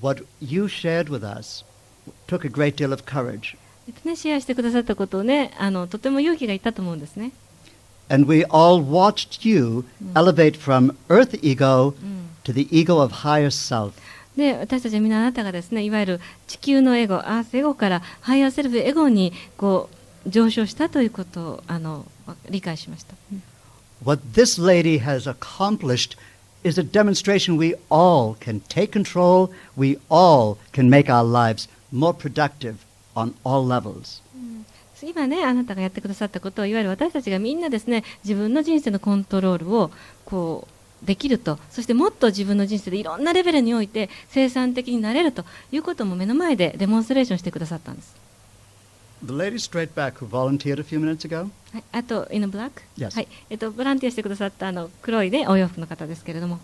what you shared with us took a great deal of courage. シェアしてくださったことをね、とても勇気がいったと思うんですね。And we all watched you elevate from earth ego to the ego of higher self. で、私たちはみんなあなたがですね、いわゆる地球のエゴ、アースエゴからハイヤーセルフエゴにこう上昇したということを理解しました。What this lady has accomplished is a demonstration we all can take control, we all can make our lives more productive on all levels. 今ね、あなたがやってくださったことを、いわゆる私たちがみんなですね、自分の人生のコントロールをこうできると、そしてもっと自分の人生でいろんなレベルにおいて生産的になれるということも目の前でデモンストレーションしてくださったんです。The lady straight back who volunteered a few minutes ago? はい、あと、in a black? Yes. はい、ボランティアしてくださった黒いね、お洋服の方ですけれども。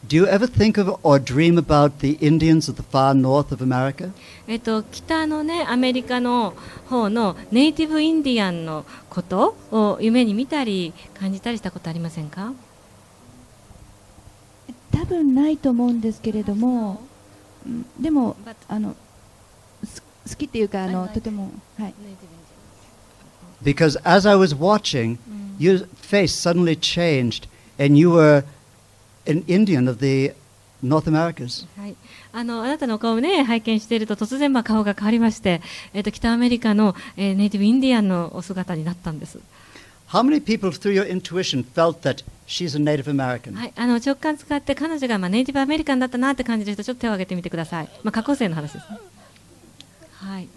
Do you ever think of or dream about the Indians of the far north of America? 北のね、アメリカの方のネイティブインディアンのことを夢に見たり感じたりしたことありませんか？多分ないと思うんですけれども、でも好きっていうかとても、はい。Because as I was watching, your face suddenly changed and you were an Indian of the North Americas. はい、あなたの顔をね拝見していると突然顔が変わりまして、北アメリカの、ネイティブインディアンのお姿になったんです。How many people through your intuition felt that she's a Native American? はい、直感使って彼女がネイティブアメリカンだったなって感じる人、ちょっと手を挙げてみてください。過去世の話ですね。はい。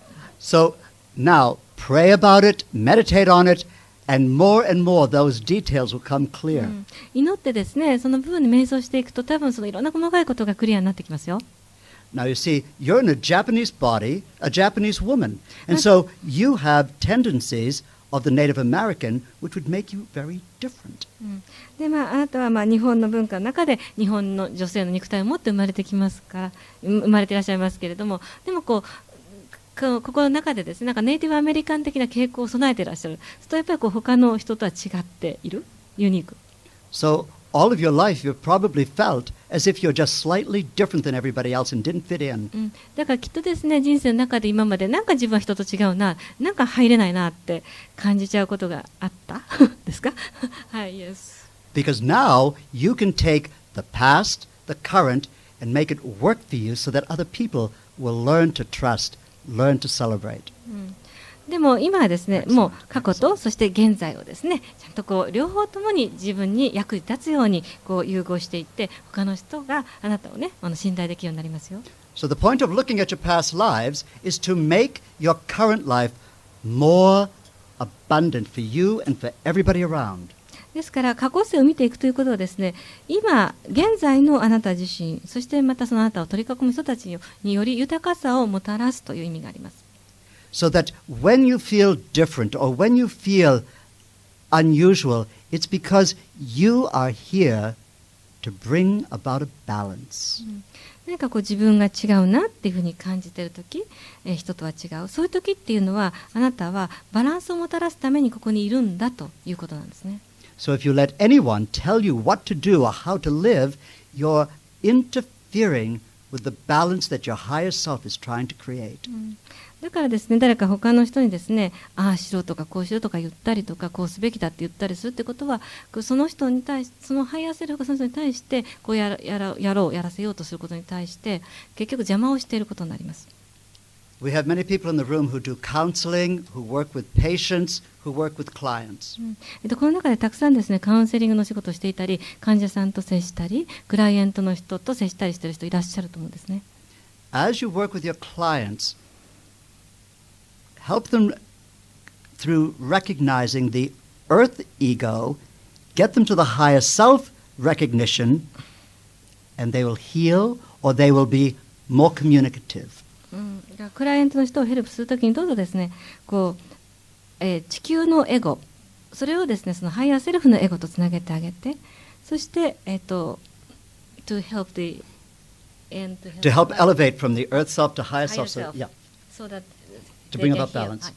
So now pray about it, meditate on it, and more those details will come clear. 祈ってですね、その部分に瞑想していくと、多分そのいろんな細かいことがクリアになってきますよ。Now you see, you're in a Japanese body, a Japanese woman, and so you have tendencies of the Native American, which would make you very different. で、あなたは日本の文化の中で日本の女性の肉体を持って生まれてきますから、生まれていらっしゃいますけれども、でもここの中でですね、ネイティブアメリカン的な傾向を備えていらっしゃる。そうするとやっぱり他の人とは違っている、ユニーク。So all of your life you've probably felt as if you're just slightly different than everybody else and didn't fit in. だからきっとですね、人生の中で今までなんか自分は人と違うな、なんか入れないなって感じちゃうことがあったですか？はい、yes. Because now you can take the past, the current, and make it work for you so that other people will learn to trust.Learn to celebrate. でも今はですね、もう過去とそして現在をですね、ちゃんと両方ともに自分に役に立つように融合していって、他の人があなたをね、信頼できるようになりますよ。So the point of looking at your past lives is to make your current life more abundant for you and for everybody around. ですから過去世を見ていくということはですね、今現在のあなた自身、そしてまたそのあなたを取り囲む人たちにより豊かさをもたらすという意味があります。So that when you feel different or when you feel unusual, it's because you are here to bring about a balance. 何か自分が違うなっていうふうに感じているとき、人とは違う。そういうときっていうのは、あなたはバランスをもたらすためにここにいるんだということなんですね。So if you let anyone tell you what to do or how to live, you're interfering with the balance that your higher self is trying to create. だからですね、誰か他の人にですね、ああしろとかこうしろとか言ったりとか、こうすべきだって言ったりするってことは、その人に対し、そのハイヤーセルフがその人に対してやらせようとすることに対して結局邪魔をしていることになります。We have many people in the room who do counseling, who work with patients, who work with clients. この中でたくさんですね、カウンセリングの仕事をしていたり、患者さんと接したり、クライアントの人と接したりしている人いらっしゃると思うんですね。As you work with your clients, help them through recognizing the earth ego, get them to the higher self recognition, and they will heal or they will be more communicative.クライアントの人をヘルプするときにどうぞですね、地球のエゴ、それをですね、そのハイヤーセルフのエゴとつなげてあげて、そして、to help elevate from the earth self to higher self, so that to bring about balance.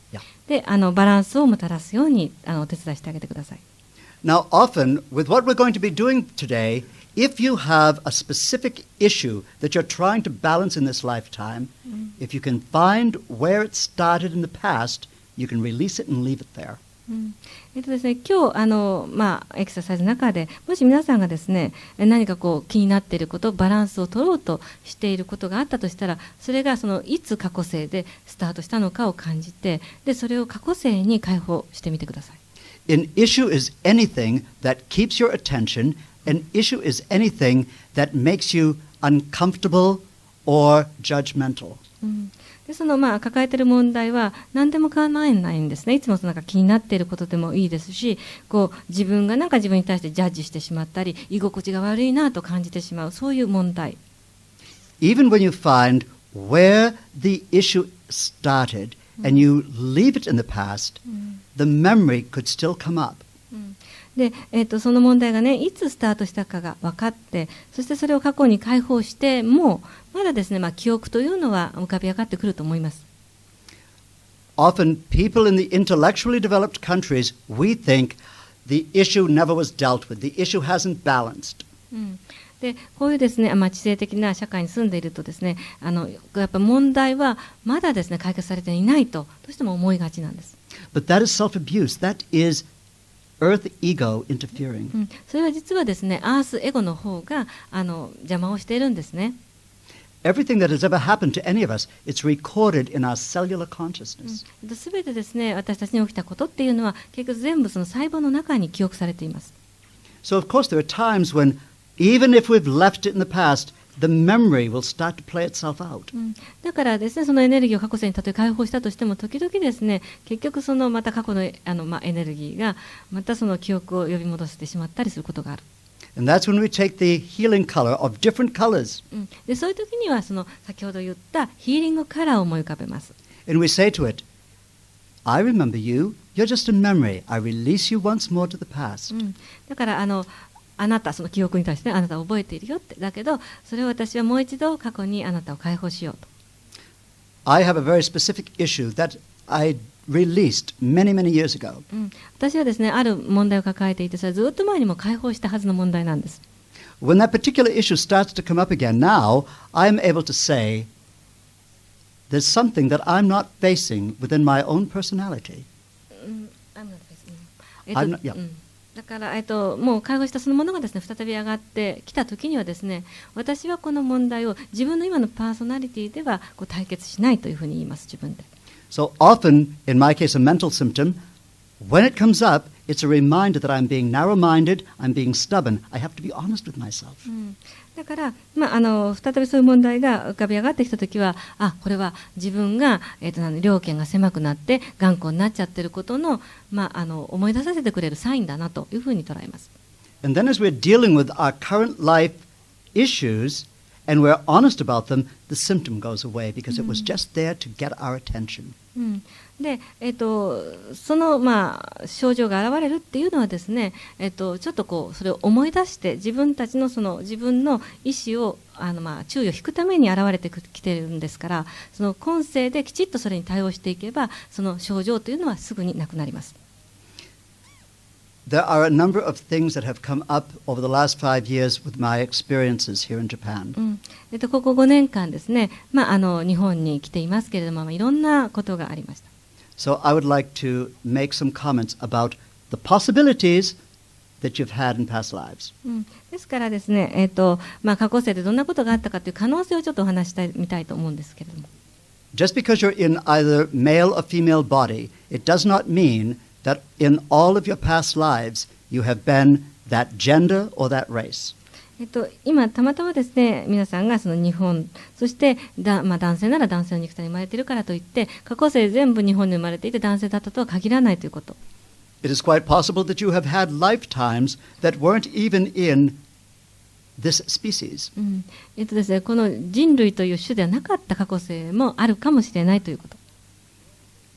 で、バランスをもたらすようにお手伝いしてあげてください。Now, often with what we're going to be doing today, if you have a specific issue that you're trying to balance in this lifetime, if you can find where it started in the past, you can release it and leave it there. ですね、今日エクササイズの中でもし皆さんがですね何かこう気になっていることバランスを取ろうとしていることがあったとしたらそれがいつ過去世でスタートしたのかを感じてでそれを過去世に解放してみてください。An issue is anything that keeps your attention. An issue is anything that makes you uncomfortable or judgmental. で抱えている問題は何でも構えないんですね。いつもなんか気になっていることでもいいですしこう自分が自分に対してジャッジしてしまったり居心地が悪いなと感じてしまうそういう問題。Even when you find where the issue started and you leave it in the past, the memory could still come up. でその問題がいつスタートしたかが分かってそしてそれを過去に解放してもまだですね、記憶というのは浮かび上がってくると思います。Often people in the intellectually developed countries, we think the issue never was dealt with. The issue hasn't balanced. でこういうですね、知性的な社会に住んでいるとですね、やっぱ問題はまだですね解決されていないとどうしても思いがちなんです。But that is self-abuse. That is Earth ego interfering. それは実はですね、アースエゴの方が邪魔をしているんですね。Everything that has ever happened to any of us, it's recorded in our cellular consciousness. すべてですね、私たちに起きたことっていうのは結局全部その細胞の中に記憶されています。So of course there are times when, even if we've left it in the past, the memory will start to play itself out. だからですね、そのエネルギーを過去世にたとえ解放したとしても時々ですね、結局そのまた過去のエネルギーがまたその記憶を呼び戻してしまったりすることがある。And that's when we take the healing color of different colors. でそういう時にはその先ほど言ったヒーリングカラーを思い浮かべます。And we say to it, I remember you, you're just a memory. I release you once more to the past. だからあなたその記憶に対して、あなた覚えているよってだけどそれを私はもう一度過去にあなたを解放しようと。I have a very specific issue that I released many, many years ago. 私はですねある問題を抱えていてそれはずっと前にも解放したはずの問題なんです。When that particular issue starts to come up again, now I'm able to say, there's something that I'm not facing within my own personality. だからもう解放したそのものがですね再び上がってきたときにはですね私はこの問題を自分の今のパーソナリティではこう対決しないというふうに言います自分で。So often, in my case, a mental symptom, when it comes up, it's a reminder that I'm being narrow-minded, I'm being stubborn. I have to be honest with myself. だから、再びそういう問題が浮かび上がってきたときはこれは自分が、量圏が狭くなって頑固になっちゃってることの、思い出させてくれるサインだなというふうに捉えます。And then as we're dealing with our current life issues and we're honest about them, the symptom goes away because it was just there to get our attention. でその、症状が現れるっていうのはですね、ちょっとこうそれを思い出して自分たちのその自分の意思を注意を引くために現れてきているんですからその今世できちっとそれに対応していけばその症状というのはすぐになくなります。There are a number of things that have come up over the last 5 years with my experiences here in Japan. ここ5年間ですね、日本に来ていますけれども、いろんなことがありました。So I would like to make some comments about the possibilities that you've had in past lives. ですからですね、過去世でどんなことがあったかという可能性をちょっとお話してみたいと思うんですけれども。Just because you're in either male or female body, it does not mean that in all of your past lives you have been that gender or that race. 今たまたまですね皆さんがその日本そして男性なら男性の肉体に生まれているからといって過去世全部日本に生まれていて男性だったとは限らないということ。It is quite possible that you have had lifetimes that weren't even in this species. ですねこの人類という種ではなかった過去世もあるかもしれないということ。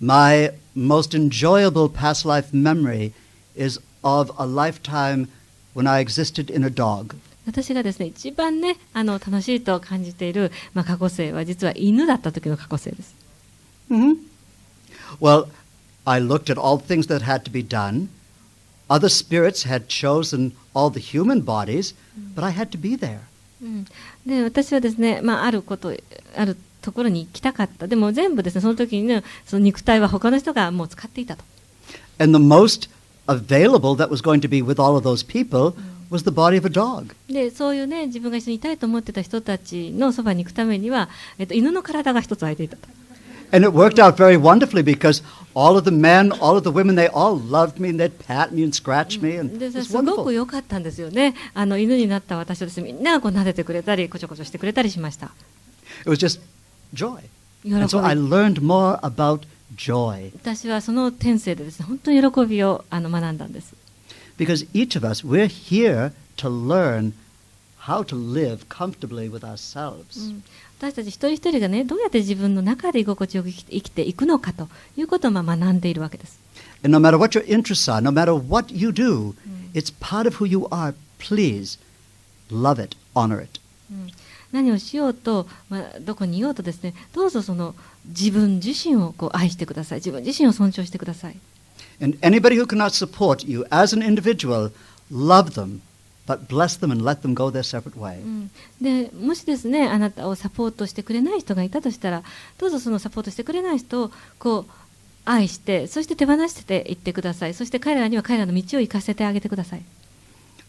My most enjoyable past life memory is of a lifetime when I existed in a dog. 私がですね一番ね楽しいと感じている、過去世は実は犬だった時の過去世です。Well, I looked at all things that had to be done. Other spirits had chosen all the human bodies, but I had to be there. で私はですね、あるところに行きたかった。でも全部ですね、その時にね、その肉体は他の人がもう使っていたと。And the most available that was going to be with all of those people was the body of a dog. でそういうね、自分が一緒にいたいと思ってた人たちのそばに行くためには、犬の体が一つ空いていたと。And it worked out very wonderfully because all of the men, all of the women, they all loved me and they'd pat me and scratch me. And で it was すごく wonderful. 良かったんですよね。犬になった私をですね、みんながこう撫でてくれたり、こちょこちょしてくれたりしました。It was just joy. 喜び。 And so I learned more about joy. 私はその天性でですね、本当に喜びを学んだんです。Because each of us, we're here to learn how to live comfortably with ourselves. 私たち一人一人がね、どうやって自分の中で居心地よく生きていくのかということを学んでいるわけです。And no matter what your interests are, no matter what you do, it's part of who you are. Please love it, honor it. 何をしようと、どこにいようとですね、どうぞその自分自身をこう愛してください。自分自身を尊重してください。And anybody who cannot support you as an individual, love them, but bless them and let them go their separate way. でもしですね、あなたをサポートしてくれない人がいたとしたら、どうぞそのサポートしてくれない人をこう愛して、そして手放していってください。そして彼らには彼らの道を行かせてあげてください。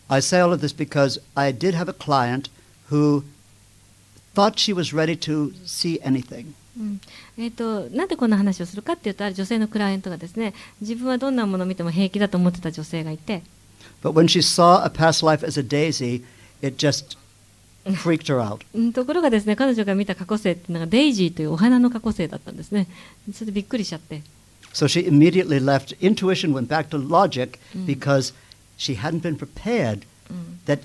I say all of this because I did have a client who thought she was ready to see anything. なんでこんな話をするかっていうと、ある女性のクライアントがですね、自分はどんなものを見ても平気だと思ってた女性がいて、But when she saw a past life as a daisy, it just freaked her out. ところがですね、彼女が見た過去世っていうのがデイジーというお花の過去世だったんですね。それでびっくりしちゃって。So she immediately left intuition, went back to logic, because she hadn't been prepared that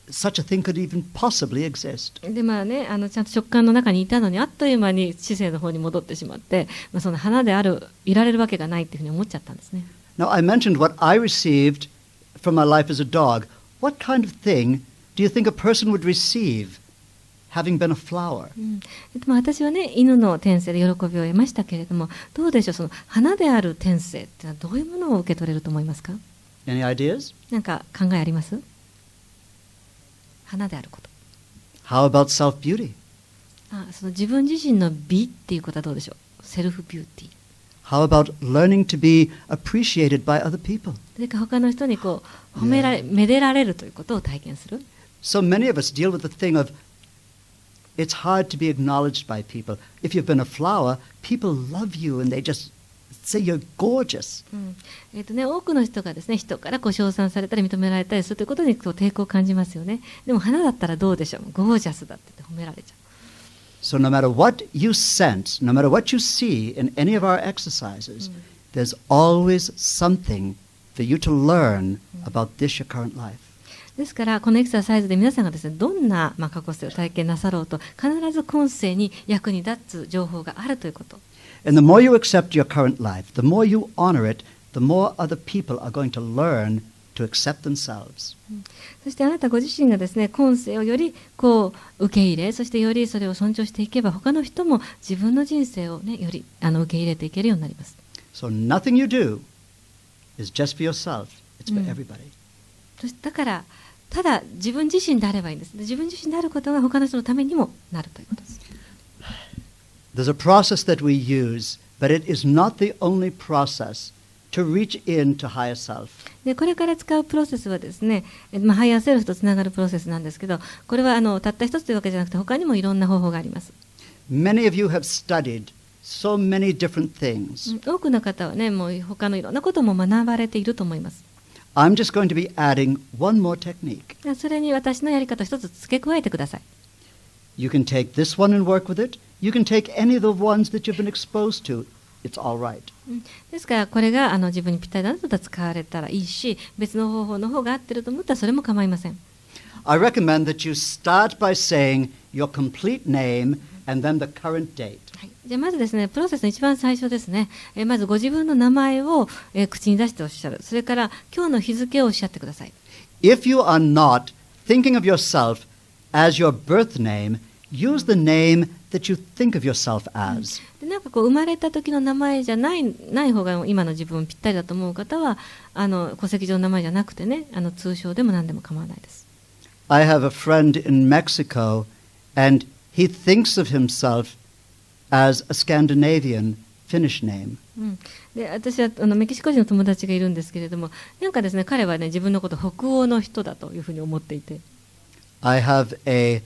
such a thing could even possibly exist. でちゃんと直感の中にいたのに、あっという間に知性の方に戻ってしまって、その花でいられるわけがないっていうふうに思っちゃったんですね。Now, I mentioned what I received from my life as a dog. What kind of thing do you think a person would receive having been a flower? 私はね、犬の天性で喜びを得ましたけれども、どうでしょう、その花である天性っていうのはどういうものを受け取れると思いますか？ Any ideas? なんか考えあります？花であること。How about self-beauty? その自分自身の美っていうことはどうでしょう？セルフビューティー。How about learning to be appreciated by other people? それから他の人にこう褒められ、めでられるということを体験する。So many of us deal with the thing of it's hard to be acknowledged by people. If you've been a flower, people love you and they just say you're gorgeous. 多くの人がですね、人からこう称賛されたり認められたりするということにこう抵抗を感じますよね。でも花だったらどうでしょう？ゴージャスだって褒められちゃう。So no matter what you sense, no matter what you see in any of our exercises, there's always something for you to learn about this your current life. ですからこのエクササイズで皆さんがですね、どんな過去世を体験なさろうと必ず今世に役に立つ情報があるということ。And the more you accept your current life, the more you honor it, the more other people are going to learn to accept themselves. そしてあなたご自身がですね、今世をよりこう受け入れ、そしてよりそれを尊重していけば、他の人も自分の人生をね、より受け入れていけるようになります。So nothing you do is just for yourself. It's for everybody. だからただ自分自身であればいいんです。自分自身であることが他の人のためにもなるということです。There's a process that we use, but it is not the only process to reach into higher self. でこれから使うプロセスはですね、ハイヤーセルフとつながるプロセスなんですけど、これはたった一つというわけじゃなくて他にもいろんな方法があります。Many of you have studied so many different things. 多くの方はね、もう他のいろんなことも学ばれていると思います。I'm just going to be adding one more technique. それに私のやり方を一つ付け加えてください。You can take this one and work with it. You can take any of the ones that you've been exposed to. It's all right. ですからこれが自分にぴったりだと使われたらいいし、別の方法の方が合ってると思ったらそれも構いません。I recommend that you start by saying your complete name and then the current date. じゃあまずですね、プロセスの一番最初ですね、まずご自分の名前を、口に出しておっしゃる。それから今日の日付をおっしゃってください。If you are not thinking of yourself as your birth name, use the name that you think of yourself as. でなんかこう生まれた時の名前じゃない方が今の自分ぴったりだと思う方は戸籍上の名前じゃなくてね通称でも何でも構わないです。I have a friend in Mexico, and he thinks of himself as a Scandinavian Finnish name. で私はメキシコ人の友達がいるんですけれども、なんかですね彼はね自分のこと北欧の人だというふうに思っていて。I have a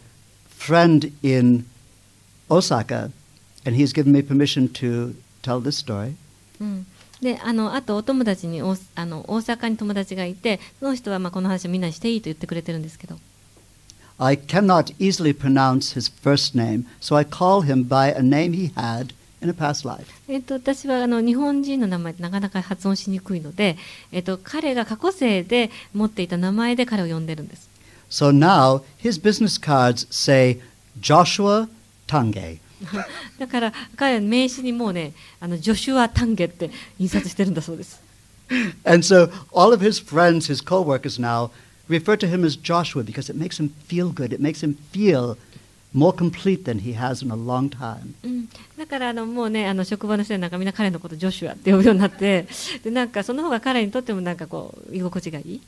friend in Osaka, and he's given me permission to tell this story. であとお友達に大阪に友達がいて、その人はこの話をみんなにしていいと言ってくれてるんですけど。I cannot easily pronounce his first name, so I call him by a name he had in a past life. 私は日本人の名前ってなかなか発音しにくいので、彼が過去世で持っていた名前で彼を呼んでるんです。So now his business cards say Joshua Tange. だから彼は名刺にもうねジョシュア・タンゲって印刷してるんだそうです。And so all of his friends, his co-workers now, refer to him as Joshua because it makes him feel good. It makes him feel more complete than he has in a long time. だからもうね職場の人なんかみんな彼のことジョシュアって呼ぶようになって、でなんかその方が彼にとってもなんかこう居心地がいい。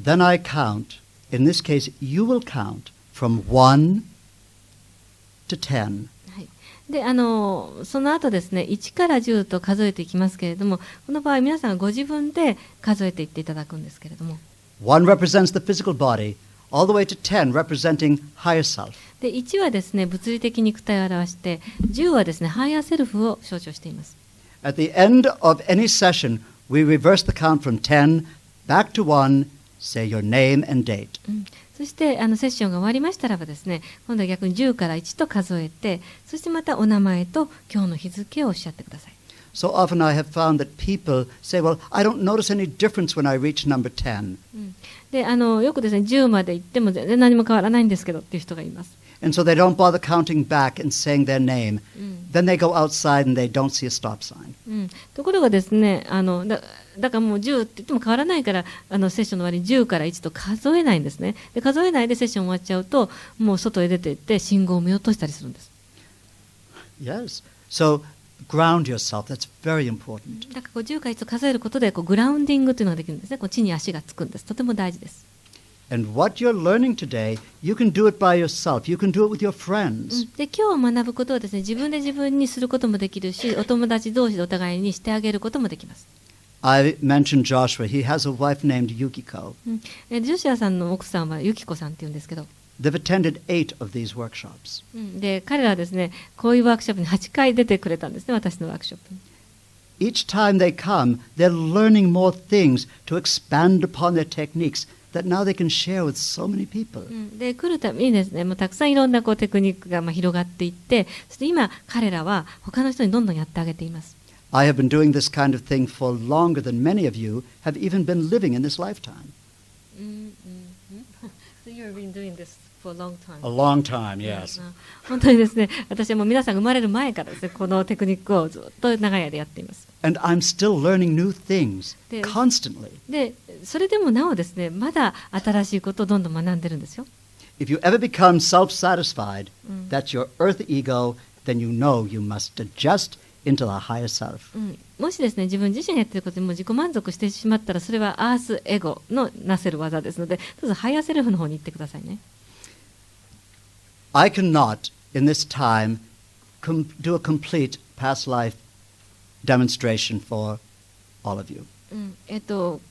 Then I count. In this case, you will count from 1 to 10. でその後ですね1から10と数えていきますけれども、この場合皆さんがご自分で数えていっていただくんですけれども、 1 represents the physical body, all the way to 10 representing higher self. で1はですね物理的肉体を表して、10はですねハイヤーセルフを象徴しています。 At the end of any session, we reverse the count from 10 back to 1, say your name and date. そしてセッションが終わりましたらばですね、今度は逆に10から1と数えて、そしてまたお名前と今日の日付をおっしゃってください。So often I have found that people say, well, I don't notice any difference when I reach number 10. でよくですね10まで行っても全然何も変わらないんですけどっていう人がいます。And so they don't bother counting back and saying their name. Then they go outside and they don't see a stop sign. ところがですねだからもう10って言っても変わらないからセッションの終わり10から1と数えないんですね。で数えないでセッション終わっちゃうともう外へ出て行って信号を見落としたりするんです。 Yes. So ground yourself. That's very important. だからこう10から1と数えることでグラウンディングというのができるんですね。こう地に足がつくんです。とても大事です。And what you're learning today, you can do it by yourself. You can do it with your friends. で今日学ぶことはですね自分で自分にすることもできるし、お友達同士でお互いにしてあげることもできます。I mentioned Joshua. He has a wife named Yukiko. ジョシュアさんの奥さんはユキコさんって言うんですけど、 They've attended 8 of these workshops. で彼らはですねこういうワークショップに8回出てくれたんですね、私のワークショップに。Each time they come, they're learning more things to expand upon their techniques that now they can share with so many people. で来るたびにですねもうたくさんいろんなテクニックが広がっていって、そして今彼らは他の人にどんどんやってあげています。I have been doing this kind of thing for longer than many of you have even been living in this lifetime. So you've been doing this for a long time. A long time, yes. 本当にですね私はもう皆さんが生まれる前からですねこのテクニックをずっと長い間やっています。And I'm still learning new things で constantly. でそれでもなおですねまだ新しいことをどんどん学んでるんですよ。 If you ever become self-satisfied, that's your earth ego, then you know you must adjust into the higher self. もしですね自分自身がやっていることでもう自己満足してしまったら、それはアースエゴのなせる技ですので、どうぞハイヤーセルフの方に行ってくださいね。I cannot, in this time, do a complete past life demonstration for all of you.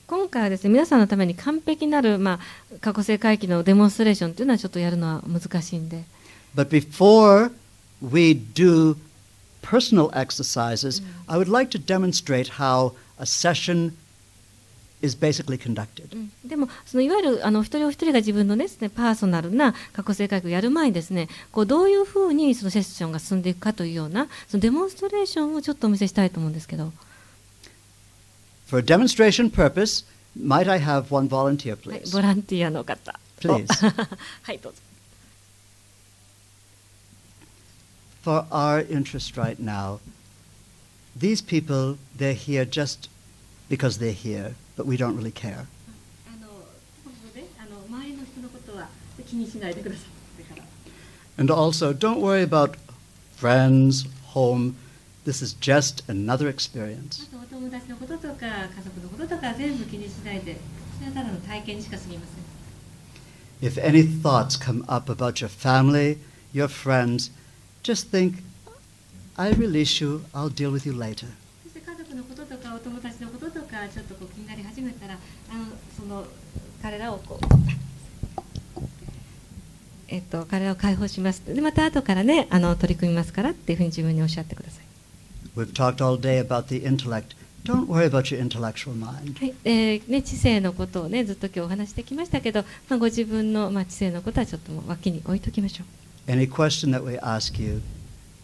今回はですね皆さんのために完璧なる、過去世回帰のデモンストレーションというのはちょっとやるのは難しいんで。But before we do personal exercises, I would like to demonstrate how a session is basically conducted. でもそのいわゆる一人お一人が自分のですねパーソナルな過去世回帰をやる前にですね、こうどういうふうにそのセッションが進んでいくかというようなそのデモンストレーションをちょっとお見せしたいと思うんですけど。For demonstration purpose, might I have one volunteer, はい、 please? ボランティアの方。Please. はいどうぞ。For our interest right now, these people, they're here just because they're here, but we don't really care. 周りの人のことは気気にしないでください。だから And also, don't worry about friends, home. This is just another experience. あとお友達のこととか家族のこととか全部気にしないで、それはただの体験にしか過ぎません。 If any thoughts come up about your family, your friends, just think, I release you, I'll deal with you later. そして家族のこととかお友達のこととかちょっとこう気になり始めたら、その彼らをこう彼らを解放します。でまた後からね取り組みますからっていうふうに自分におっしゃってください。We've talked all day about the intellect. Don't worry about your intellectual mind. はいね、知性のことをねずっと今日お話してきましたけど、ご自分の、知性のことはちょっともう脇に置いときましょう。 Any question that we ask you,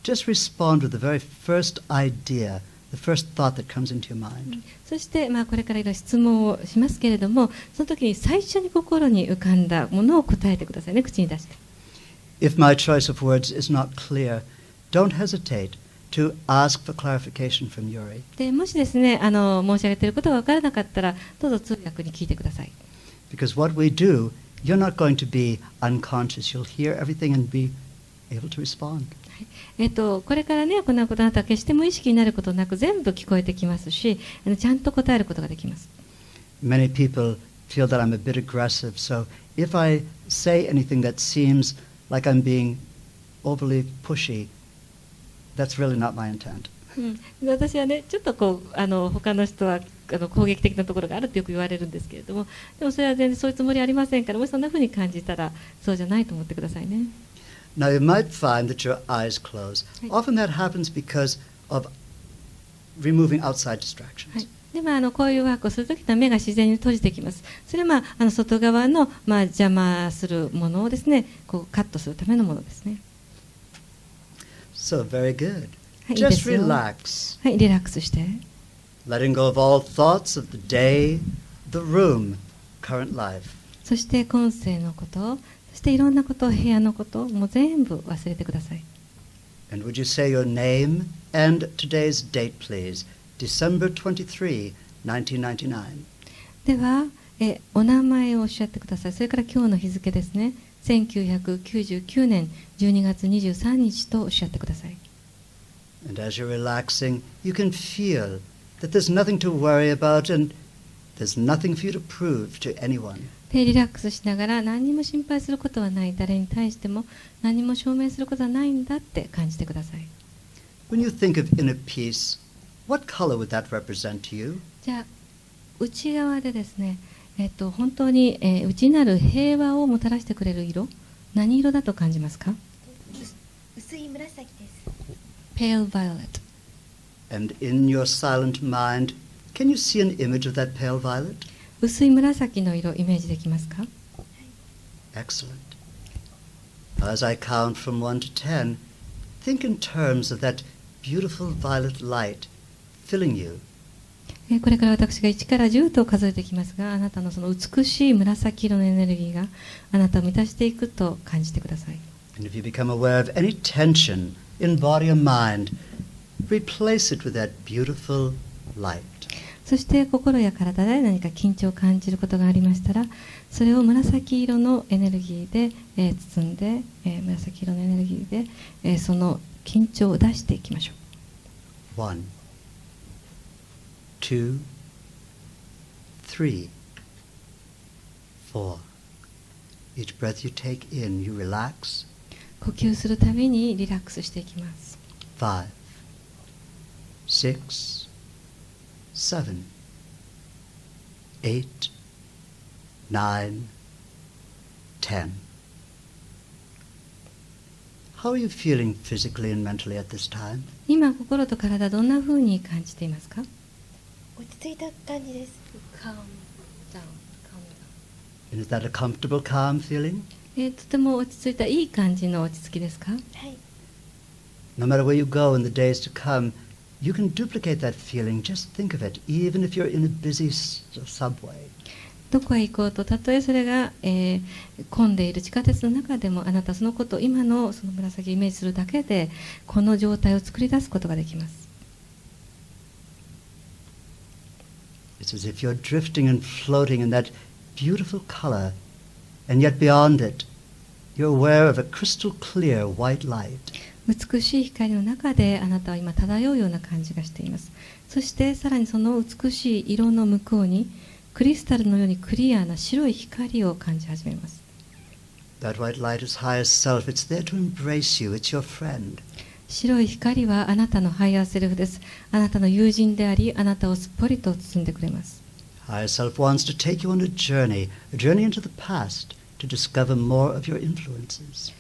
just respond with the very first idea, the first thought that comes into your mind. そして、これからいろいろ質問をしますけれども、その時に最初に心に浮かんだものを答えてくださいね、口に出して。 If my choice of words is not clear, don't hesitate to ask for clarification from Yuri. でもしですね申し上げていることが分からなかったらどうぞ通訳に聞いてください。 Because what we do, you're not going to be unconscious. You'll hear everything and be able to respond. これからね行うことあなたは決して無意識になることなく全部聞こえてきますし、ちゃんと答えることができます。 Many people feel that I'm a bit aggressive, so if I say anything that seems like I'm being overly pushy, that's really not my intent. で私はねちょっとこう他の人は攻撃的なところがあるってよく言われるんですけれども、でもそれは全然そういうつもりありませんから、もしそんなふうに感じたらそうじゃないと思ってくださいね。 Now, you might find that your eyes close. Often that happens because of removing outside はい distractions. でこういうワークをするときには目が自然に閉じてきます。それは外側の、邪魔するものをですねこうカットするためのものですね。 So, very good. はい、いいで Just すよ。 relax. はい、リラックスして。 Letting go of all thoughts of the day, the room, current life. そして今世のこと、そしていろんなこと、部屋のこと、もう全部忘れてください。 And would you say your name and today's date, please? December 23, 1999. では、お名前をおっしゃってください。それから今日の日付ですね。1999年12月23日とおっしゃってください。 And as you're relaxing, you can feel that there's nothing to worry about and there's nothing for you to prove to anyone. でリラックスしながら何にも心配することはない、誰に対しても何も証明することはないんだって感じてください。 When you think of inner peace, what color would that represent to you? じゃあ内側でですね、本当に、内なる平和をもたらしてくれる色、何色だと感じますか？薄い紫です。 Pale violet。 And in your silent mind, can you see an image of that pale violet? 薄い紫の色イメージできますか？ Excellent. As I count from 1 to 10, think in terms of that beautiful violet light filling you. これから私が1から10と数えていきますが、あなたのその美しい紫色のエネルギーがあなたを満たしていくと感じてください。 And if you become aware of any tension in body or mind, replace it with that beautiful light. そして心や体で何か緊張を感じることがありましたら、それを紫色のエネルギーで、包んで、紫色のエネルギーで、その緊張を出していきましょう。 1, 2, 3, 4. Each breath you take in, you relax. 呼吸するたびにリラックスしていきます。 5, 6, 7, 8, 9, 10. How are you feeling physically and mentally at this time? 今心と体どんな風に感じていますか？落ち着いた感じです。And is that a comfortable, calm feeling? とても落ち着いたいい感じの落ち着きですか？はい。 No matter where you go in the days to come, you can duplicate that feeling. Just think of it, even if you're in a busy subway. どこへ行こうと、たとえそれが、混んでいる地下鉄の中でも、あなたそのことを今のその紫をイメージするだけでこの状態を作り出すことができます。 It's as if you're drifting and floating in that beautiful color, and yet beyond it, You're aware of a crystal clear white light. 美しい光の中であなたは今漂うような感じがしています。そしてさらにその美しい色の向こうにクリスタルのようにクリアな白い光を感じ始めます。That white light is higher self. It's there to embrace you. It's your friend. 白い光はあなたのハイヤーセルフです。あなたの友人であり、あなたをすっぽりと包んでくれます。Higher self wants to take you on a journey into the past to discover more of your influences.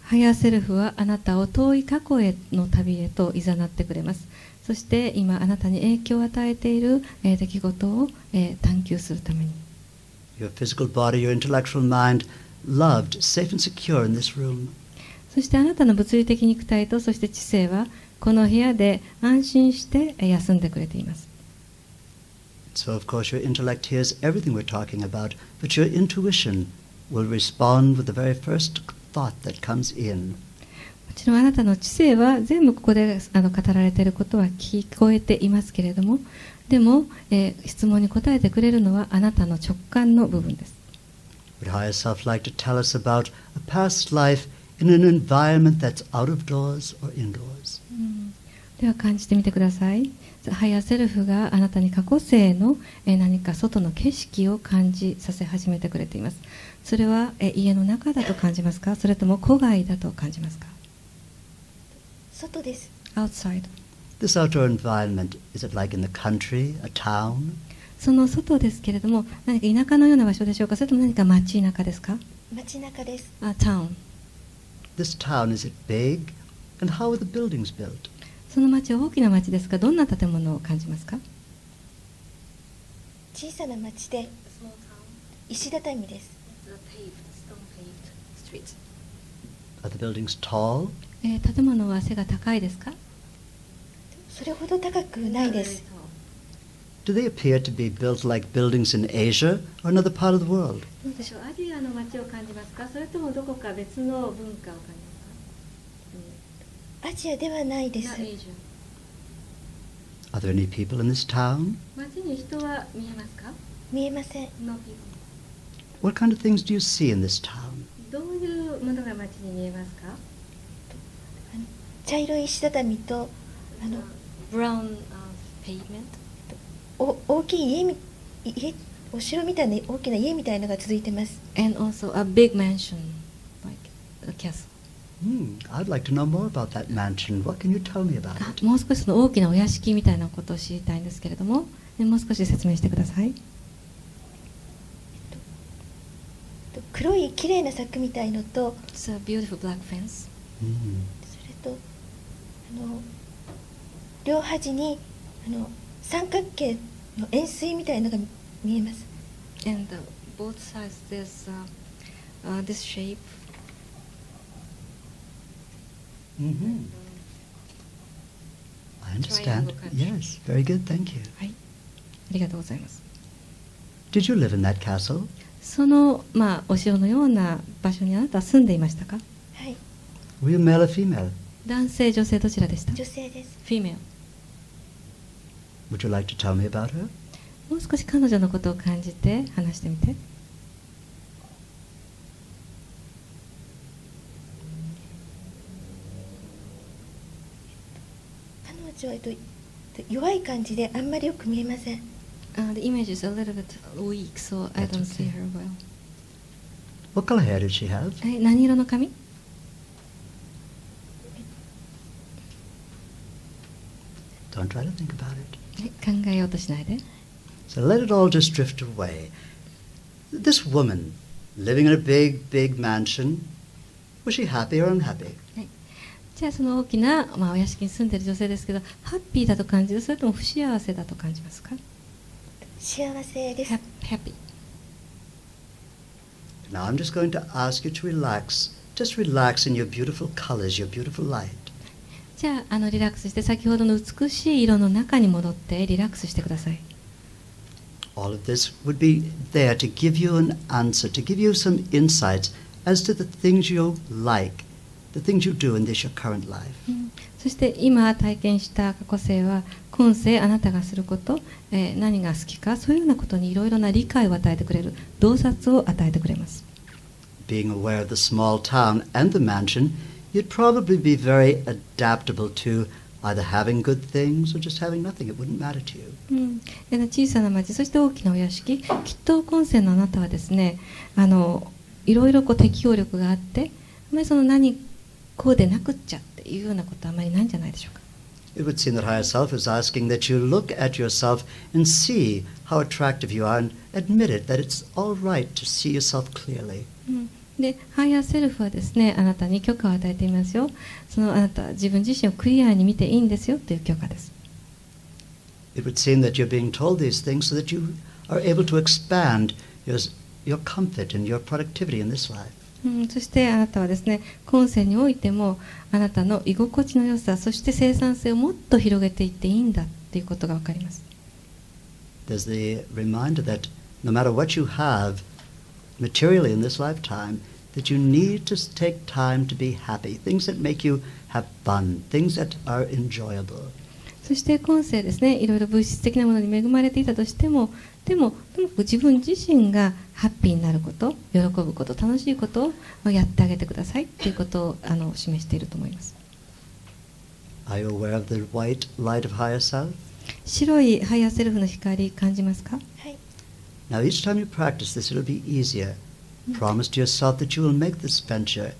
ハイヤーセルフはあなたを遠い過去への旅へと誘ってくれます。そして今あなたに影響を与えている出来事を探求するために。Your physical body, your intellectual mind, loved, safe and secure in this room. そしてあなたの物理的肉体とそして知性はこの部屋で安心して休んでくれています。So of course your intellect hears everything we're talking about, but your intuition will respond with the very first thought that comes in. もちろんあなたの知性は全部ここで語られていることは聞こえていますけれども、でも、質問に答えてくれるのはあなたの直感の部分です。Would higher self like to tell us about a past life in an environment that's out of doors or indoors? では感じてみてください。ハイヤーセルフがあなたに過去世の何か外の景色を感じさせ始めてくれています。それは家の中だと感じますか、それとも戸外だと感じますか？外です。 outside。 This outdoor environment, is it like in the country, a town? その外ですけれども、何か田舎のような場所でしょうか、それとも何か街中ですか？街中です。town。 This town, is it big? And how are the buildings built? その町は大きな町ですか？どんな建物を感じますか？小さな町で石畳です。Are the buildings tall? 建物は背が高いですか？それほど高くないです。Do they appear to be built like buildings in Asia or another part of the world? どうでしょう、アジアの町を感じますか、それともどこか別の文化を感じますか？アジアではないです。 Are there any people in this town? 町に人は見えますか？見えません。 No people。 What kind of things do you see in this town? どういうものが町に見えますか？茶色い石畳とBrown pavement。大きい家、お城みたいな大きな家みたいなのが続いてます。And also a big mansion, like a castle. I'd like to know more about that mansion. What can you tell me about it? もう少しその大きなお屋敷みたいなことを知りたいんですけれども、もう少し説明してください。黒い綺麗な柵みたいのと、It's a beautiful black fence. それと両端に三角形の円錐みたいのが見えます。 And both sides there's this shape. I understand. Yes, very good. Thank you. はい、ありがとうございます。Did you live in that castle? その、お城のような場所にあなたは住んでいましたか？はい、 Were you male or female? 男性、女性どちらでした？女性です。 Female。 Would you like to tell me about her? もう少し彼女のことを感じて話してみて。彼女は弱い感じであんまりよく見えません。The image is a little bit weak, so I don't see her well. What color hair did she have? 何色の髪？Don't try to think about it. 考えようとしないで。 So let it all just drift away. This woman, living in a big, big mansion, was she happy or unhappy? じゃあその大きな、お屋敷に住んでいる女性ですけど、ハッピーだと感じる、それとも不幸せだと感じますか？幸せです。Happy。 Now I'm just going to ask you to relax. Just relax in your beautiful colors, your beautiful light. じゃあ、リラックスして先ほどの美しい色の中に戻ってリラックスしてください。All of this would be there to give you an answer, to give you some insights as to the things you like, the things you do in this your current life. そして今体験した過去世は今世あなたがすること、何が好きかそういうようなことにいろいろな理解を与えてくれる、洞察を与えてくれます。being aware of the small town and the mansion, you'd probably be very adaptable to either having good things or just having nothing. It wouldn't matter to you. 小さな町、そして大きなお屋敷、きっと今世のあなたはですね、いろいろ適応力があって、あまりその何こうでなくっちゃっていうようなことはあまりないんじゃないでしょうか。It would seem that higher self is asking that you look at yourself and see how attractive you are and admit it, that it's all right to see yourself clearly. で、ハイヤーセルフはですね、あなたに許可を与えていますよ。そのあなたは自分自身をクリアに見ていいんですよという許可です。It would seem that you're being told these things so that you are able to expand your comfort and your productivity in this life. そしてあなたはですね、今世においてもあなたの居心地の良さ、そして生産性をもっと広げていっていいんだということが分かります。There's the reminder that no matter what you have materially in this lifetime, that you need to take time to be happy, things that make you have fun, things that are enjoyable. そして今世ですね、いろいろ物質的なものに恵まれていたとしても、でもともかく自分自身がハッピーになること、喜ぶこと、楽しいことをやってあげてくださいということを示していると思います。Are you aware of the white light of higher self? 白いハイヤーセルフの光感じますか？はい。Now each time you practice this, it'll be easier. Promise to yourself that you will make this venture.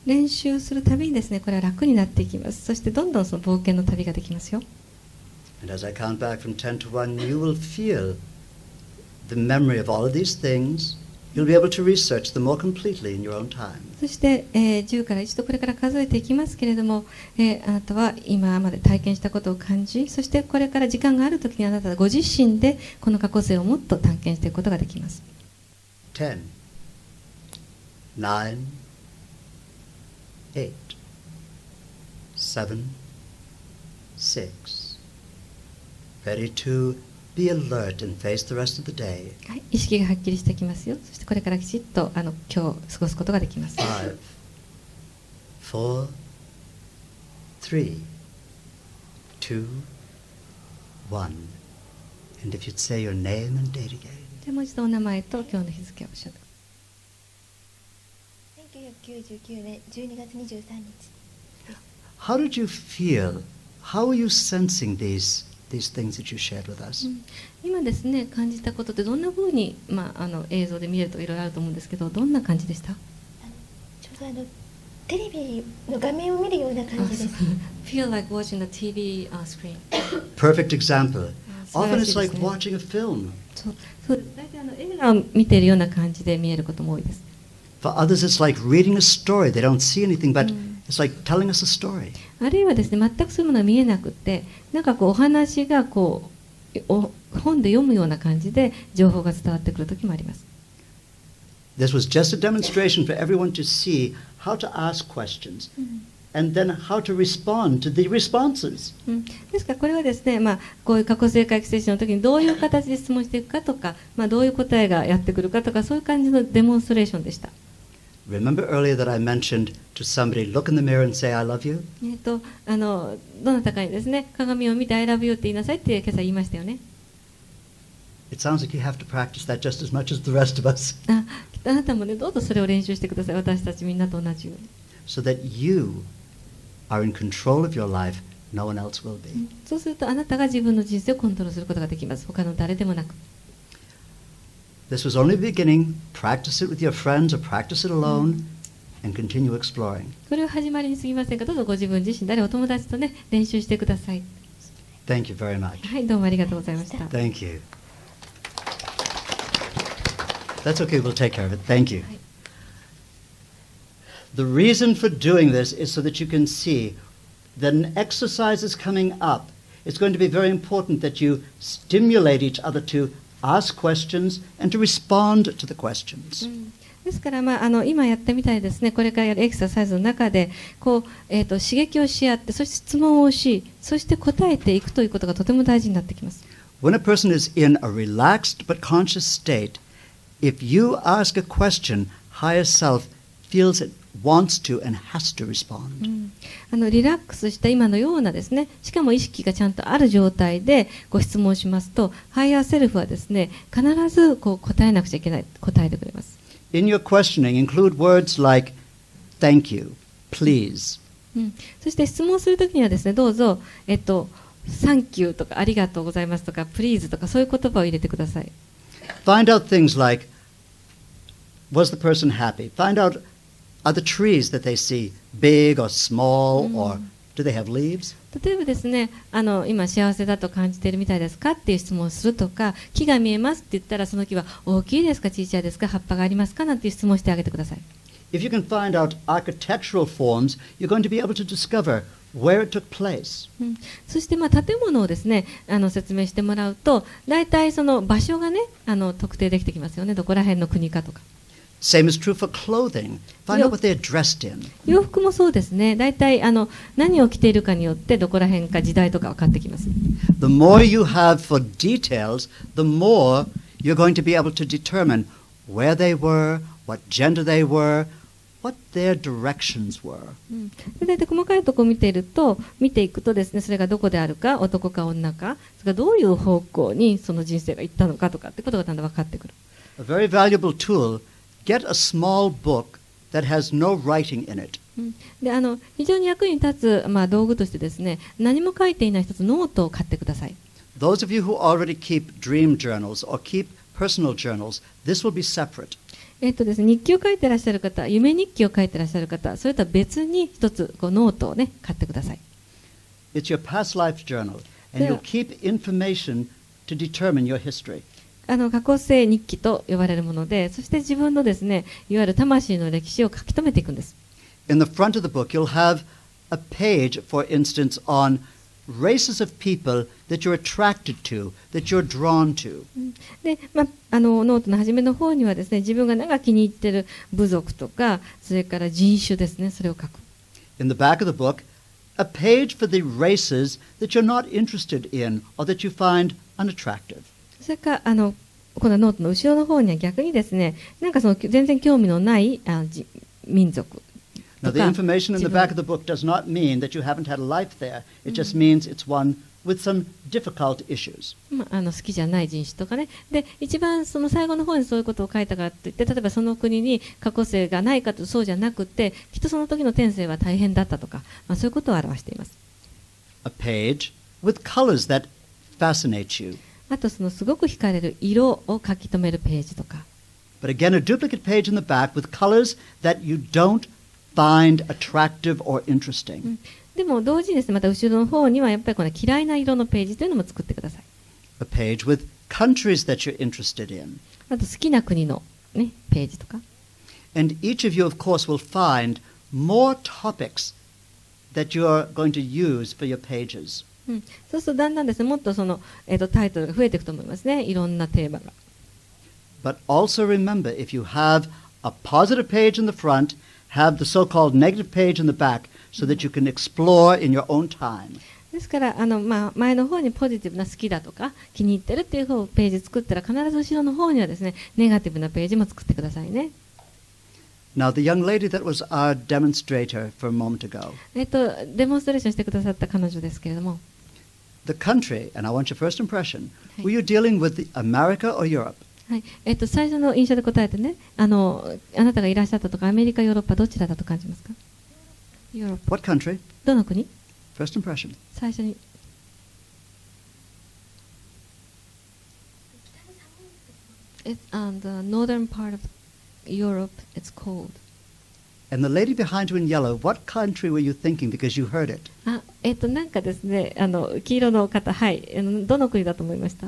練習するたびにですね、これは楽になっていきます。そしてどんどんその冒険の旅ができますよ。And as I count back from 10 to 1, you will feel the memory of all of these things. You'll be able to research them more completely in your own time. そして、10から1とこれから数えていきますけれども、あなたは今まで体験したことを感じ、そしてこれから時間があるときにあなたはご自身でこの過去世をもっと探検していくことができます。10, 9, 8, 7, 6. Ready to be alert and face the rest of the day. はい、意識がはっきりしてきますよ。そしてこれからきちっと今日過ごすことができます。5, 4, 3, 2, 1. And if you'd say your name and date again. でもう一度お名前と今日の日付をおっしゃって。1999年12月23日。How did you feel? How are you sensing these things that you shared with us? 今ですね、感じたことってどんな風に、映像で見れるといろいろあると思うんですけど、どんな感じでした？ちょうどテレビの画面を見るような感じです。Feel like watching the TV screen. Perfect example. 素晴 Often らし it's いです like ね。watching a film. そうです。大体映画を見ているような感じで見えることも多いです。For others, it's like reading a story. They don't see anything, but it's like telling us a story. あるいはですね、全くそういうものが見えなくて、なんかお話が本で読むような感じで情報が伝わってくる時もあります。This was just a demonstration for everyone to see how to ask questions and then how to respond to the responses. ですからこれはですね、こういう過去世回帰セッションの時にどういう形で質問していくかとか、どういう答えがやってくるかとか、そういう感じのデモンストレーションでした。Remember earlier that I mentioned to somebody, look in the mirror and say, I love you? どなたかにですね、鏡を見て I love you って言いなさいって今朝言いましたよね。It sounds like you have to practice that just as much as the rest of us. きっとあなたもね、どうぞそれを練習してください。私たちみんなと同じように。So that you are in control of your life, no one else will be. そうするとあなたが自分の人生をコントロールすることができます。他の誰でもなく。This was only the beginning. Practice it with your friends or practice it alone and continue exploring. これは始まりに過ぎませんが、どうぞご自分自身であるお友達とね、練習してください。Thank you very much. はい、どうもありがとうございました。Thank you. That's okay, we'll take care of it. Thank you. The reason for doing this is so that you can see that an exercise is coming up. It's going to be very important that you stimulate each other to ask questions and to respond to the questions. ですから、今やったみたいですね、これからやるエクササイズの中で刺激をし合って、そして質問をし、そして答えていくということがとても大事になってきます。When a person is in a relaxed but conscious state, if you ask a question, higher self feels it wants to and has to respond. リラックスした今のようなですね、しかも意識がちゃんとある状態でご質問しますと、ハイヤーセルフはですね、必ず答えなくちゃいけない、答えてくれます。in your questioning, include words like thank you, please. そして質問するときにはですね、どうぞ、サンキューとかありがとうございますとか、プリーズとかそういう言葉を入れてください。Find out things like, was the person happy? Find out, are the trees that they see big or small, or do they have leaves? 例えばですね、今幸せだと感じているみたいですかっていう質問をするとか、木が見えますって言ったらその木は大きいですか小さいですか葉っぱがありますかなんていう質問をしてあげてください。If you can find out architectural forms, you're going to be able to discover where it took place. そして建物をですね説明してもらうと、大体その場所がね特定できてきますよね。どこら辺の国かとか。Same is true for clothing. Find out what they're dressed in. 洋服もそうですね。大体何を着ているかによってどこら辺か時代とか分かってきます。The more you have for details, the more you're going to be able to determine where they were, what gender they were, what their directions were. 大体細かいところを見ていくとですね、それがどこであるか、男か女か、それがどういう方向にその人生が行ったのかとかってことがだんだん分かってくる。A very valuable tool, get a small book that has no writing in it. で非常に役に立つ、道具としてですね、何も書いていない一つノートを買ってください。Those of you who already keep dream journals or keep personal journals, this will be separate. ですね、日記を書いていらっしゃる方、夢日記を書いていらっしゃる方、それとは別に一つノートをね買ってください。It's your past life journal, and you'll keep information to determine your history. 過去世日記と呼ばれるもので、そして自分のですね、いわゆる魂の歴史を書き留めていくんです。In the front of the book, you'll have a page, for instance, on races of people that you're attracted to, that you're drawn to. で、ノートの初めの方にはですね、自分が気に入っている部族とか、それから人種ですね、それを書く。In the back of the book, a page for the races that you're not interested in or that you find unattractive. それからこのノートの後ろの方には逆にですね、その全然興味のない民族。Now, the information in the back of the book does not mean that you haven't had a life there. It just means it's one with some difficult issues. 好きじゃない人種とかね。で、一番その最後の方にそういうことを書いたからといって、例えばその国に過去世がないかとそうじゃなくて、きっとその時の天性は大変だったとか、そういうことを表しています。A page with colors that fascinate you. あとそのすごく惹かれる色を書き留めるページとか。But again, a duplicate page in the back with colors that you don't find attractive or interesting. でも同時にですね、また後ろの方にはやっぱりこの嫌いな色のページというのも作ってください。A page with countries that you're interested in. あと好きな国の、ね、ページとか。And each of you, of course, will find more topics that you are going to use for your pages. そうするとだんだんですね、もっとその、タイトルが増えていくと思いますね。いろんなテーマが。But also remember, if you have a positive page in the front, have the so-called negative page in the back so that you can explore in your own time. ですから前の方にポジティブな好きだとか気に入ってるっていう方をページ作ったら、必ず後ろの方にはですね、ネガティブなページも作ってくださいね。Now, the young lady that was our demonstrator for a moment ago, デモンストレーションしてくださった彼女ですけれども、 the country, and I want your first impression, were you dealing with America or Europe? はい、最初の印象で答えてね、あなたがいらっしゃったとかアメリカ、ヨーロッパどちらだと感じますか？ヨーロッパ。 What country? どの国？ First impression. 最初に。It's on the northern part of Europe. It's cold. And the lady behind you in yellow, what country were you thinking because you heard it? なんかですね、黄色の方、はい、どの国だと思いました？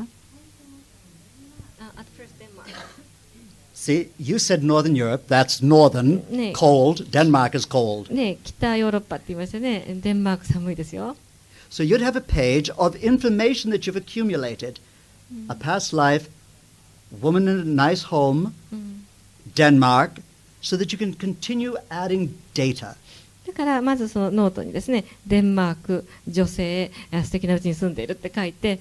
See, you said Northern Europe. That's northern, cold. Denmark is cold. ね、北ヨーロッパって言いましたね。デンマーク寒いですよ。So you'd have a page of information that you've accumulated. A past life, woman in a nice home, Denmark, so that you can continue adding data. だからまずそのノートにですね、デンマーク、女性、素敵なうちに住んでいるって書いて、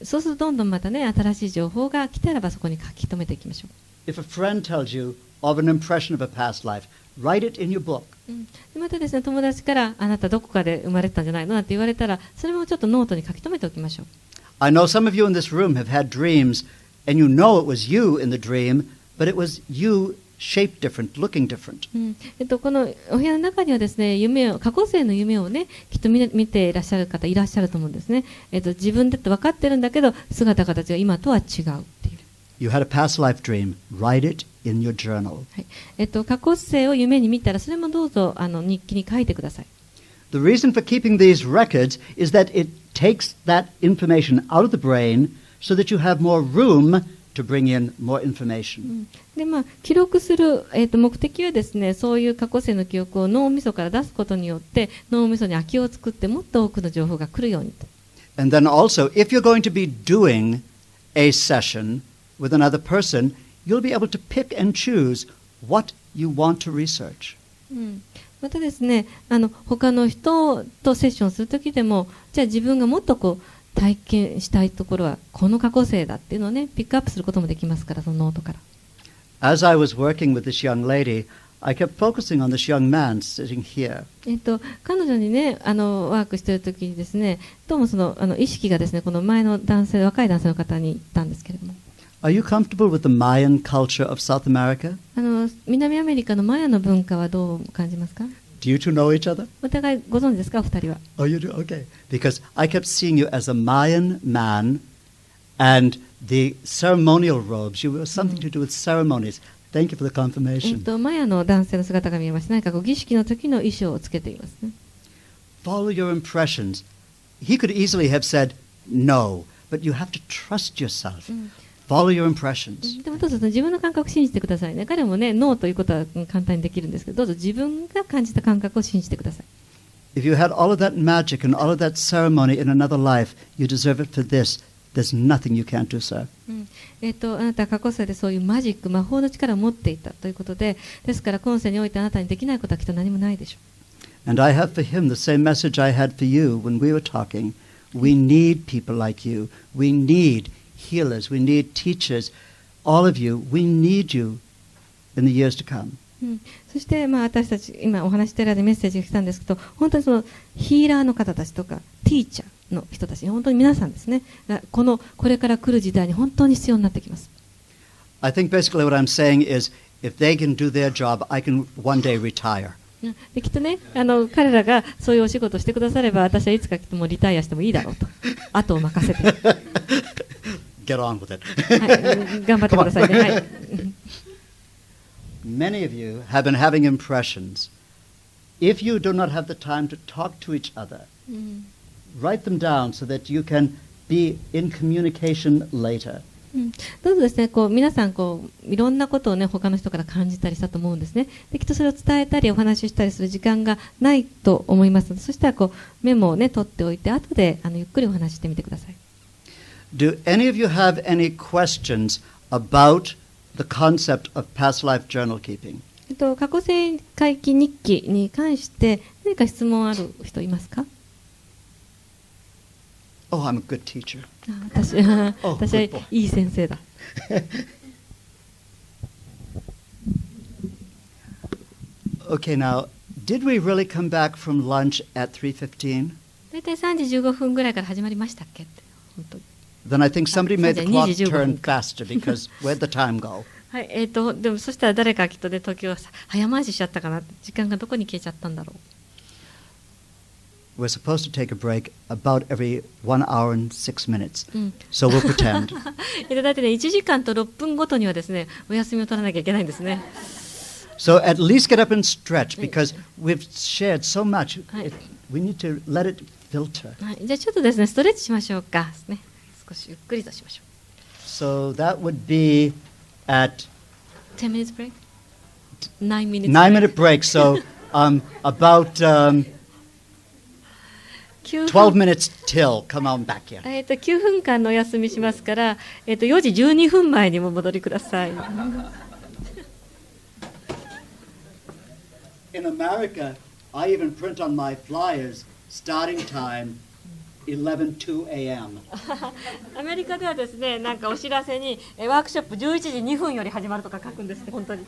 そうするとどんどんまたね、新しい情報が来たらばそこに書き留めていきましょう。If a friend tells you of an impression of a past life, write it in your book. またですね、友達からあなたどこかで生まれてたんじゃないのなんて言われたら、それもちょっとノートに書き留めておきましょう。I know some of you in this room have had dreams, and you know it was you in the dream, but it was you shaped different, looking different. このお部屋の中にはですね、過去世の夢をね、きっと見ていらっしゃる方いらっしゃると思うんですね。自分だって分かってるんだけど、姿形が今とは違うっていう。You had a past life dream. Write it in your journal. 過去世を夢に見たら、それもどうぞ日記に書いてください。The reason for keeping these records is that it takes that information out of the brain so that you have more room to bring in more information. で記録する、目的はですね、そういう過去世の記憶を脳みそから出すことによって脳みそに空きを作ってもっと多くの情報が来るようにと。And then also, if you're going to be doing a session with another person, you'll be able to pick and choose what you want to research. またですね、他の人とセッションするときでも、じゃあ自分がもっと体験したいところはこの過去世だっていうのをね、ピックアップすることもできますから、そのノートから。As I was working with this young lady, I kept focusing on this young man sitting here. 彼女にね、ワークしているときにですね、どうもその意識がですね、この前の若い男性の方に行ったんですけれども。Are you comfortable with the Mayan culture of South America? 南アメリカのマヤの文化はどう感じますか？ Do you two know each other? お互いご存知ですか、お二人は。Oh, you do? Okay. Because I kept seeing you as a Mayan man, and the ceremonial robes, you were something to do with ceremonies. Thank you for the confirmation. マヤの男性の姿が見えました。何か儀式の時の衣装をつけていますね。Follow your impressions. He could easily have said no, but you have to trust yourself. Follow your impressions. でもどうぞ自分の感覚を信じてくださいね。彼もね、ノーということは簡単にできるんですけど、どうぞ自分が感じた感覚を信じてください。If you had all of that magic and all of that ceremony in another life, you deserve it for this. There's nothing you can't do, sir. あなたは過去世でそういうマジック、魔法の力を持っていたということで、ですから今世においてあなたにできないことはきっと何もないでしょう。And I have for him the same message I had for you when we were talking. We need people like you. We need healers. We need teachers. All of you, we need you in the years to come. そして私たち今お話している間にメッセージが来たんですけど、本当にそのヒーラーの方たちとかティーチャーの人たち、本当に皆さんですね、これから来る時代に本当に必要になってきます。I think basically what I'm saying is, if they can do their job, I can one day retire. できっとね、彼らがそういうお仕事をしてくだされば、私はいつかきっともうリタイアしてもいいだろうと。後を任せて。Get on with it. はい、頑張ってくださいね。はい。Many of you have been having impressions. If you do not have the time to talk to each other, write them down so that you can be in communication later. どうぞですね、皆さんいろんなことをね、他の人から感じたりしたと思うんですね。できっとそれを伝えたりお話ししたりする時間がないと思いますので、そしたらメモをね取っておいて、後でゆっくりお話ししてみてください。Do any of you have any questions about the concept of past life journal keeping? 過去世回帰日記に関して何か質問ある人いますか？ Oh, I'm a good teacher. 私はいい先生だ。Okay, now, did we really come back from lunch at 3:15? だいたい3時15分ぐらいから始まりましたっけって。本当に。Then I think somebody made the clock 2時15 turn faster because where'd the time go? はい、でもそしたら誰かきっとね、時を早回ししちゃったかなって、時間がどこに消えちゃったんだろう。We're supposed to take a break about every 1 hour and 6 minutes. So we'll pretend. だってね、1時間と6分ごとにはですね、お休みを取らなきゃいけないんですね。So at least get up and stretch because we've shared so much. We need to let it filter. じゃあちょっとですね、ストレッチしましょうか。ね、少しゆっくりとしましょう。So that would be at 10 minutes break? 9 minutes break. 9-minute break. So about 12 minutes till. Come on back here. 9分間のお休みしますから、4時12分前にも戻りください。In America, I even print on my flyers starting time 11:02 a.m. アメリカではですね、なんかお知らせにワークショップ11時2分より始まるとか書くんですって、本当に。